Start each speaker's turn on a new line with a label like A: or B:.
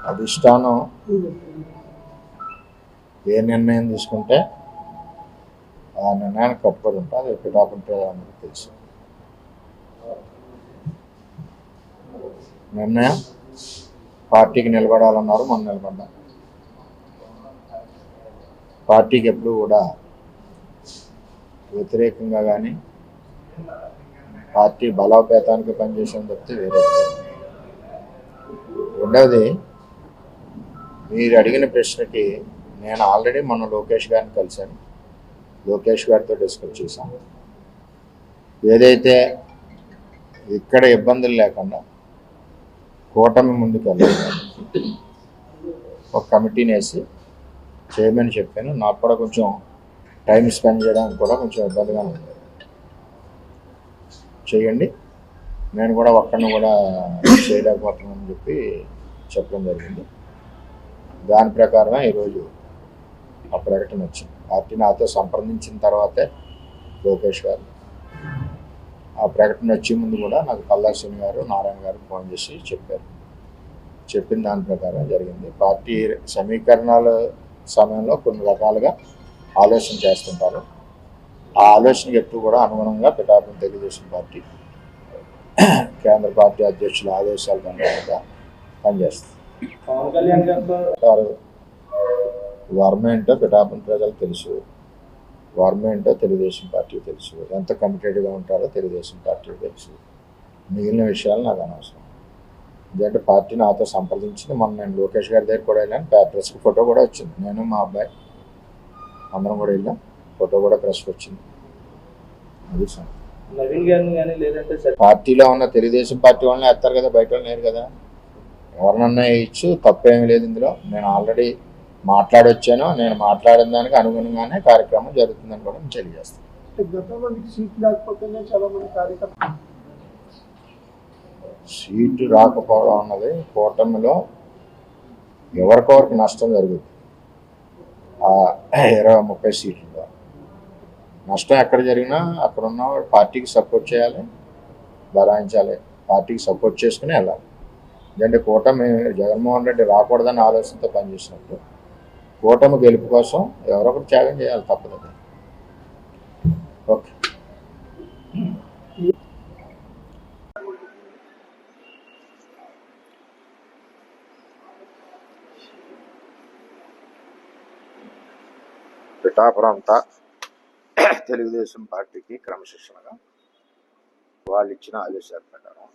A: అధిష్టానం ఏ నిర్ణయం తీసుకుంటే ఆ నిర్ణయానికి కట్టుబడి ఉంటా. అది పిఠాపురం అందరికీ తెలుసు. నిర్ణయం పార్టీకి నిలబడాలన్నారు, మనం నిలబడ్డాం. పార్టీకి ఎప్పుడు కూడా వ్యతిరేకంగా కానీ పార్టీ బలోపేతానికి పనిచేసాను చెప్తే వేరే. రెండవది, మీరు అడిగిన ప్రశ్నకి నేను ఆల్రెడీ మొన్న లోకేష్ గారిని కలిశాను, లోకేష్ గారితో డిస్కస్ చేశాను. ఏదైతే ఇక్కడ ఇబ్బందులు లేకుండా కూటమి ముందుకు వెళ్ళాలి, ఒక కమిటీని వేసి చేయమని చెప్పాను. నాకు కూడా కొంచెం టైం స్పెండ్ చేయడానికి కూడా కొంచెం ఇబ్బందిగా ఉంది. చేయండి, నేను కూడా ఒక్కడిని కూడా చేయలేకపోతున్నానని చెప్పడం జరిగింది. దాని ప్రకారమే ఈరోజు ఆ ప్రకటన వచ్చింది. పార్టీ నాతో సంప్రదించిన తర్వాతే లోకేష్ గారు ఆ ప్రకటన వచ్చే ముందు కూడా నాకు కల్లాశ్వని గారు, నారాయణ గారు ఫోన్ చేసి చెప్పారు. చెప్పిన దాని ప్రకారం జరిగింది. పార్టీ సమీకరణాల సమయంలో కొన్ని రకాలుగా ఆలోచన చేస్తుంటారు. ఆ ఆలోచనకి ఎప్పుడు కూడా అనుగుణంగా పిఠాపురం తెలుగుదేశం పార్టీ కేంద్ర పార్టీ అధ్యక్షుల ఆదేశాల ప్రకారంగా పనిచేస్తుంది. వర్మ ఏంటో పిఠాపురం ప్రజలకు తెలుసు, వర్మ ఏంటో తెలుగుదేశం పార్టీ తెలుసు, ఎంత కమిటెడ్గా ఉంటారో తెలుగుదేశం పార్టీ తెలుసు. మిగిలిన విషయాలు నాకు అనవసరం. ఎందుకంటే పార్టీ నాతో సంప్రదించింది. మొన్న నేను లోకేష్ గారి దగ్గర కూడా వెళ్ళాను. ప్రెస్కి ఫోటో కూడా వచ్చింది. నేను మా అబ్బాయి అందరం కూడా వెళ్ళాం. ఫోటో కూడా ప్రెస్కి వచ్చింది. అది పార్టీలో ఉన్న తెలుగుదేశం పార్టీ వాళ్ళని వేస్తారు కదా, బయట వాళ్ళు లేరు కదా. ఎవరినన్నా వేయచ్చు, తప్పేమీ లేదు ఇందులో. నేను ఆల్రెడీ మాట్లాడొచ్చాను. నేను మాట్లాడిన దానికి అనుగుణంగానే కార్యక్రమం జరుగుతుందని కూడా నేను తెలియజేస్తాను. సీటు రాకపోవడం అన్నది కూటమిలో ఎవరికొవరికి నష్టం జరుగుతుంది. 20-30 సీట్లలో నష్టం ఎక్కడ జరిగినా అక్కడ ఉన్న పార్టీకి సపోర్ట్ చేయాలి, బలాయించాలి, పార్టీకి సపోర్ట్ చేసుకుని వెళ్ళాలి. ఎందుకంటే కూటమి జగన్మోహన్ రెడ్డి రాకూడదని ఆలోచనతో పనిచేసినప్పుడు కూటమి గెలుపు కోసం ఎవరొకరు త్యాగం చేయాలి, తప్పదు. ఓకే, పిఠాపురం అంతా తెలుగుదేశం పార్టీకి క్రమశిక్షణగా వాళ్ళు ఇచ్చిన ఆదేశాల ప్రకారం